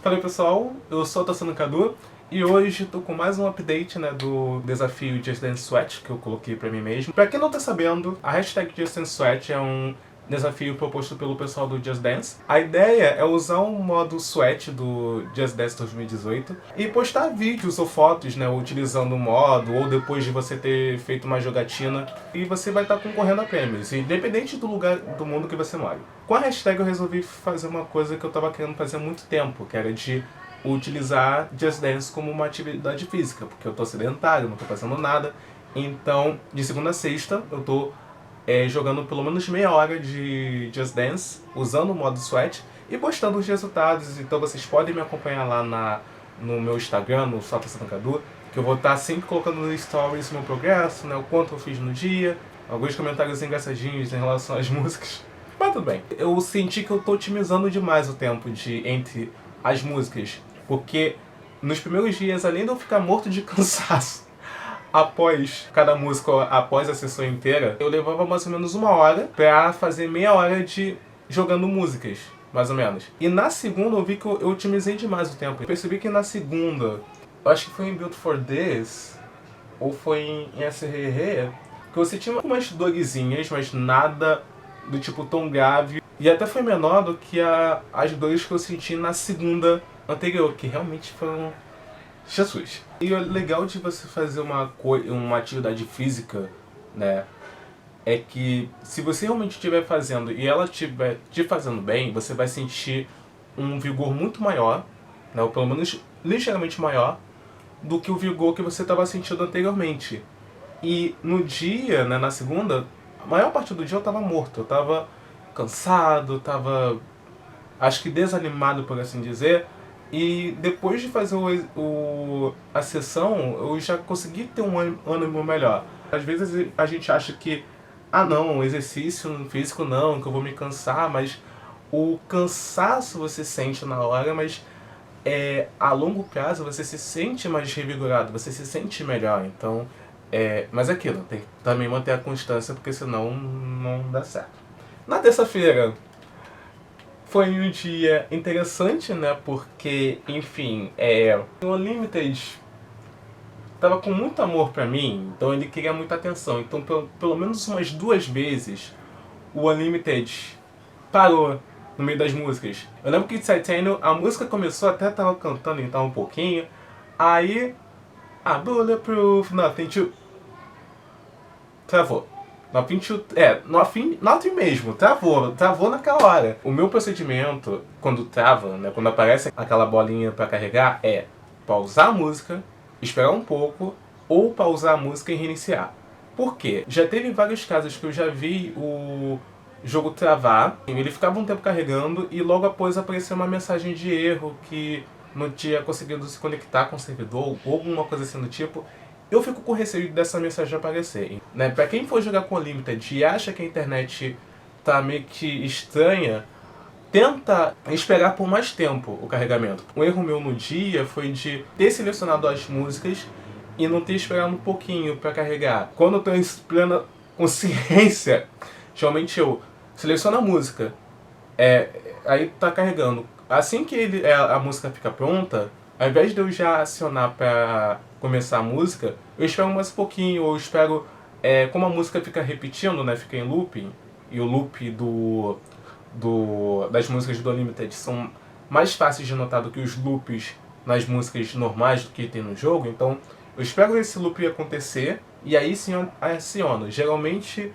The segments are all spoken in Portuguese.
Fala pessoal, eu sou o Tassano Cadu e hoje tô com mais um update, né, do desafio Just Dance Sweat que eu coloquei pra mim mesmo. Pra quem não tá sabendo, a hashtag Just Dance Sweat é um desafio proposto pelo pessoal do Just Dance. A ideia é usar um modo sweat do Just Dance 2018 e postar vídeos ou fotos, né, utilizando o modo ou depois de você ter feito uma jogatina, e você vai estar concorrendo a prêmios, independente do lugar do mundo que você mora. Com a hashtag eu resolvi fazer uma coisa que eu tava querendo fazer há muito tempo, que era de utilizar Just Dance como uma atividade física, porque eu tô sedentário, não tô fazendo nada. Então, de segunda a sexta, eu tô jogando pelo menos meia hora de Just Dance, usando o modo Sweat e postando os resultados. Então vocês podem me acompanhar lá no meu Instagram, no Só Tassano Cadu, que eu vou estar sempre colocando no stories o meu progresso, né, o quanto eu fiz no dia, alguns comentários engraçadinhos em relação às músicas. Mas tudo bem. Eu senti que eu tô otimizando demais o tempo entre as músicas, porque nos primeiros dias, além de eu ficar morto de cansaço após cada música, após a sessão inteira, eu levava mais ou menos uma hora pra fazer meia hora de jogando músicas, mais ou menos. E na segunda eu vi que eu otimizei demais o tempo. Eu percebi que na segunda, eu acho que foi em Built for This, ou foi em SRR, que eu senti umas dorzinhas, mas nada do tipo tão grave. E até foi menor do que as dores que eu senti na segunda anterior, que realmente foram Jesus. E o legal de você fazer uma atividade física, né, é que se você realmente estiver fazendo e ela estiver te fazendo bem, você vai sentir um vigor muito maior, né, ou pelo menos ligeiramente maior, do que o vigor que você estava sentindo anteriormente. E no dia, né, na segunda, a maior parte do dia eu estava morto, eu estava cansado, estava, acho que desanimado, por assim dizer. E depois de fazer a sessão, eu já consegui ter um ânimo melhor. Às vezes a gente acha que, não, exercício físico não, que eu vou me cansar, mas o cansaço você sente na hora, mas a longo prazo você se sente mais revigorado, você se sente melhor. Então, mas é aquilo, tem que também manter a constância, porque senão não dá certo. Na terça-feira, foi um dia interessante, né, porque, enfim, o Unlimited tava com muito amor pra mim, então ele queria muita atenção. Então, pelo menos umas 2 vezes, o Unlimited parou no meio das músicas. Eu lembro que de Titanium, a música começou, até tava cantando então um pouquinho, aí, Bulletproof, Nothing to... travou. Nothing mesmo, travou naquela hora. O meu procedimento, quando trava, né, quando aparece aquela bolinha pra carregar, é pausar a música, esperar um pouco, ou pausar a música e reiniciar. Por quê? Já teve vários casos que eu já vi o jogo travar, ele ficava um tempo carregando e logo após apareceu uma mensagem de erro que não tinha conseguido se conectar com o servidor ou alguma coisa assim do tipo. Eu fico com receio dessa mensagem aparecer, né? Pra quem for jogar com o Limited e acha que a internet tá meio que estranha, tenta esperar por mais tempo o carregamento. Um erro meu no dia foi de ter selecionado as músicas e não ter esperado um pouquinho pra carregar. Quando eu tô em plena consciência, geralmente eu seleciono a música, aí tá carregando. Assim que a música fica pronta, ao invés de eu já acionar pra começar a música, eu espero mais um pouquinho, ou espero, como a música fica repetindo, né, fica em looping, e o loop das músicas do Unlimited são mais fáceis de notar do que os loops nas músicas normais do que tem no jogo, então eu espero esse loop acontecer, e aí sim eu aciono. Geralmente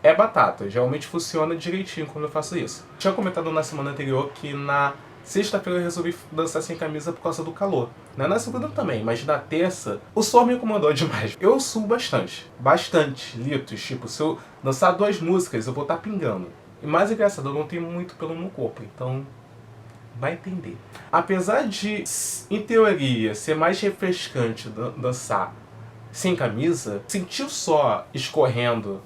é batata, geralmente funciona direitinho quando eu faço isso. Eu tinha comentado na semana anterior que na sexta-feira eu resolvi dançar sem camisa por causa do calor. Não é na segunda também, mas na terça o sol me incomodou demais. Eu suo bastante litros. Tipo, se eu dançar 2 músicas eu vou estar pingando. E mais engraçado, eu não tenho muito pelo no corpo, então vai entender. Apesar de, em teoria, ser mais refrescante dançar sem camisa, sentir o sol escorrendo,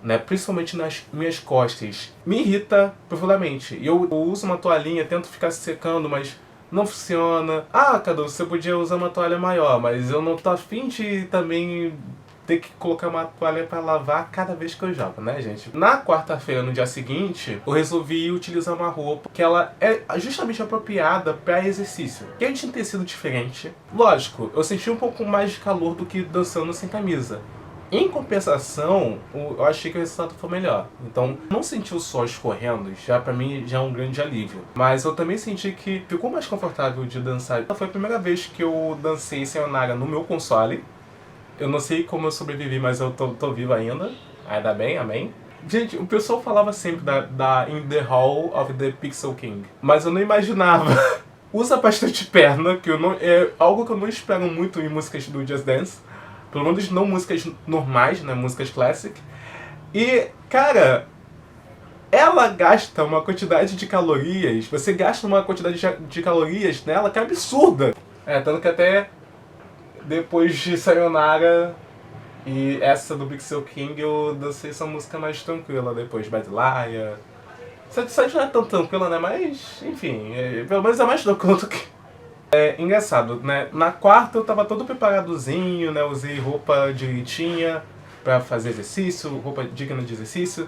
né, principalmente nas minhas costas, me irrita profundamente. Eu uso uma toalhinha, tento ficar secando, mas não funciona. Cadu, você podia usar uma toalha maior, mas eu não tô afim de também ter que colocar uma toalha pra lavar cada vez que eu jogo, né, gente? Na quarta-feira, no dia seguinte, eu resolvi utilizar uma roupa que ela é justamente apropriada pra exercício. Quente em tecido diferente. Lógico, eu senti um pouco mais de calor do que dançando sem camisa. Em compensação, eu achei que o resultado foi melhor. Então, não senti o sol escorrendo, já pra mim já é um grande alívio. Mas eu também senti que ficou mais confortável de dançar. Foi a primeira vez que eu dancei Sayonara no meu console. Eu não sei como eu sobrevivi, mas eu tô vivo ainda. Ainda bem, amém. Gente, o pessoal falava sempre da In the Hall of the Pixel King. Mas eu não imaginava. Usa bastante perna, que eu não, é algo que eu não espero muito em músicas do Just Dance. Pelo menos não músicas normais, né? Músicas classic. E, cara, ela gasta uma quantidade de calorias. Você gasta uma quantidade de calorias nela que é absurda. Tanto que até depois de Sayonara e essa do Pixel King, eu dancei essa música mais tranquila depois. Bad Liar. Essa não é tão tranquila, né? Mas, enfim, pelo menos é mais tranquila do que... É engraçado, né? Na quarta eu tava todo preparadozinho, né? Usei roupa direitinha pra fazer exercício, roupa digna de exercício.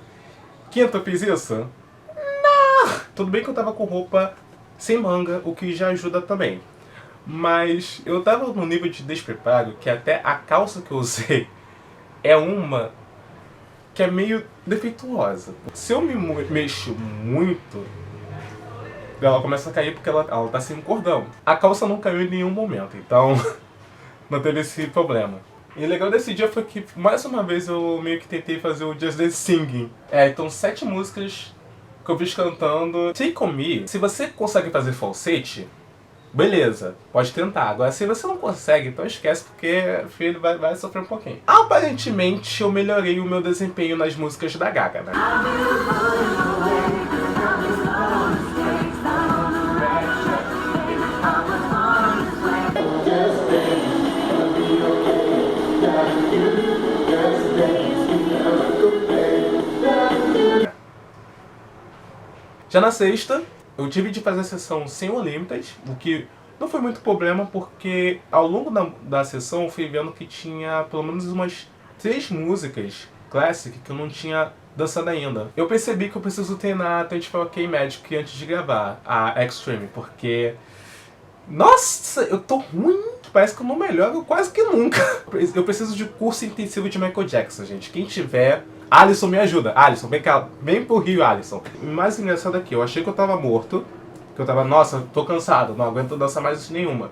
Quinta eu fiz isso? Não! Tudo bem que eu tava com roupa sem manga, o que já ajuda também. Mas eu tava num nível de despreparo que até a calça que eu usei é uma que é meio defeituosa. Se eu me mexo muito, ela começa a cair porque ela tá sem um cordão. A calça não caiu em nenhum momento, então não teve esse problema. E o legal desse dia foi que, mais uma vez, eu meio que tentei fazer o Just Dance Singing. Então 7 músicas que eu fiz cantando. Take On Me, se você consegue fazer falsete, beleza, pode tentar. Agora, se você não consegue, então esquece, porque filho vai sofrer um pouquinho. Aparentemente, eu melhorei o meu desempenho nas músicas da Gaga, né? Já na sexta, eu tive de fazer a sessão sem o Unlimited, o que não foi muito problema, porque ao longo da sessão eu fui vendo que tinha pelo menos umas 3 músicas classic que eu não tinha dançado ainda. Eu percebi que eu preciso treinar a 24K Magic antes de gravar a Extreme, porque... Nossa, eu tô ruim! Parece que eu não melhoro quase que nunca. Eu preciso de curso intensivo de Michael Jackson, gente. Quem tiver... Alisson, me ajuda. Alisson, vem cá. Vem pro Rio, Alisson. O mais engraçado aqui, eu achei que eu tava morto. Que eu tava, nossa, tô cansado. Não aguento dançar mais nenhuma.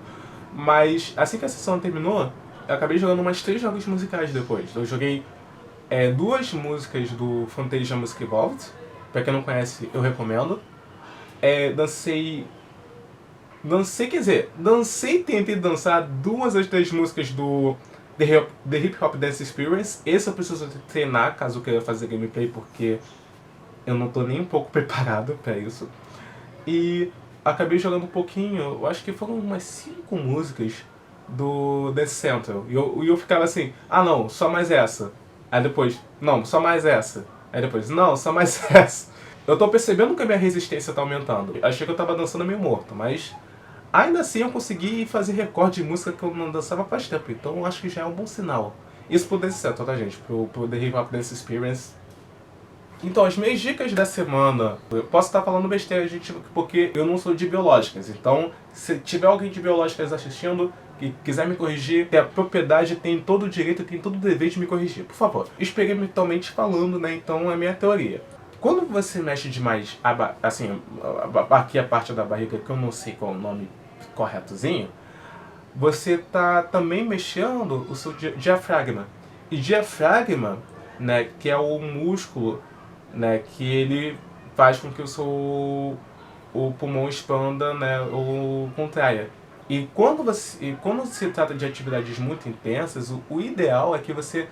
Mas assim que a sessão terminou, eu acabei jogando umas 3 jogos musicais depois. Eu joguei 2 músicas do Fantasia Music Evolved. Pra quem não conhece, eu recomendo. Dancei, quer dizer, dancei e tentei dançar 2 das 3 músicas do The Hip Hop Dance Experience. Esse eu preciso treinar caso eu queira fazer gameplay, porque eu não tô nem um pouco preparado pra isso. E acabei jogando um pouquinho, eu acho que foram umas 5 músicas do Dance Central. E eu ficava assim, ah não, só mais essa. Aí depois, não, só mais essa. Aí depois, não, só mais essa. Eu tô percebendo que a minha resistência tá aumentando. Achei que eu tava dançando meio morto, mas... ainda assim eu consegui fazer recorde de música que eu não dançava faz tempo, então eu acho que já é um bom sinal. Isso pro Dance Central, tá gente? Pro The Hip Hop Dance Experience. Então, as minhas dicas da semana, eu posso estar falando besteira, gente, porque eu não sou de biológicas. Então, se tiver alguém de biológicas assistindo, que quiser me corrigir, tem a propriedade, tem todo o direito, tem todo o dever de me corrigir. Por favor. Experimentalmente falando, né? Então, é a minha teoria. Quando você mexe demais, aqui a parte da barriga, que eu não sei qual é o nome corretozinho, você tá também mexendo o seu diafragma. E diafragma, né, que é o músculo, né, que ele faz com que o pulmão expanda, né, ou contraia. E quando se trata de atividades muito intensas, o ideal é que você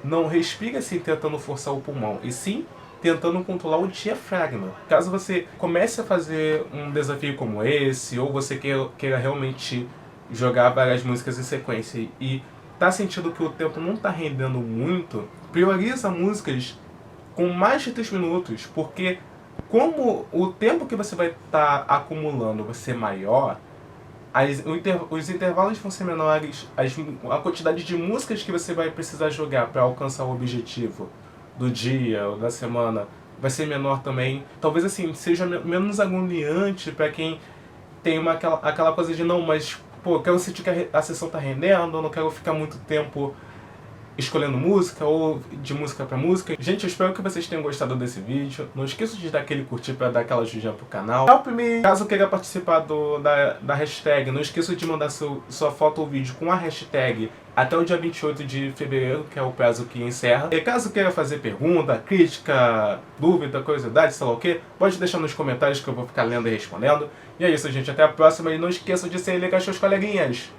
não respire assim tentando forçar o pulmão, e sim tentando controlar o diafragma. Caso você comece a fazer um desafio como esse, ou você queira realmente jogar várias músicas em sequência e tá sentindo que o tempo não tá rendendo muito, prioriza músicas com mais de 3 minutos, porque como o tempo que você vai estar acumulando vai ser maior, Os intervalos vão ser menores, a quantidade de músicas que você vai precisar jogar para alcançar o objetivo do dia ou da semana vai ser menor também. Talvez assim, seja menos agoniante para quem tem aquela coisa de não, mas pô, eu quero sentir que a sessão tá rendendo, eu não quero ficar muito tempo escolhendo música ou de música pra música. Gente, eu espero que vocês tenham gostado desse vídeo. Não esqueça de dar aquele curtir pra dar aquela ajudinha pro canal. Help me! Caso queira participar da hashtag, não esqueça de mandar sua foto ou vídeo com a hashtag até o dia 28 de fevereiro, que é o prazo que encerra. E caso queira fazer pergunta, crítica, dúvida, curiosidade, sei lá o que, pode deixar nos comentários que eu vou ficar lendo e respondendo. E é isso, gente. Até a próxima. E não esqueça de seguir com os seus coleguinhas.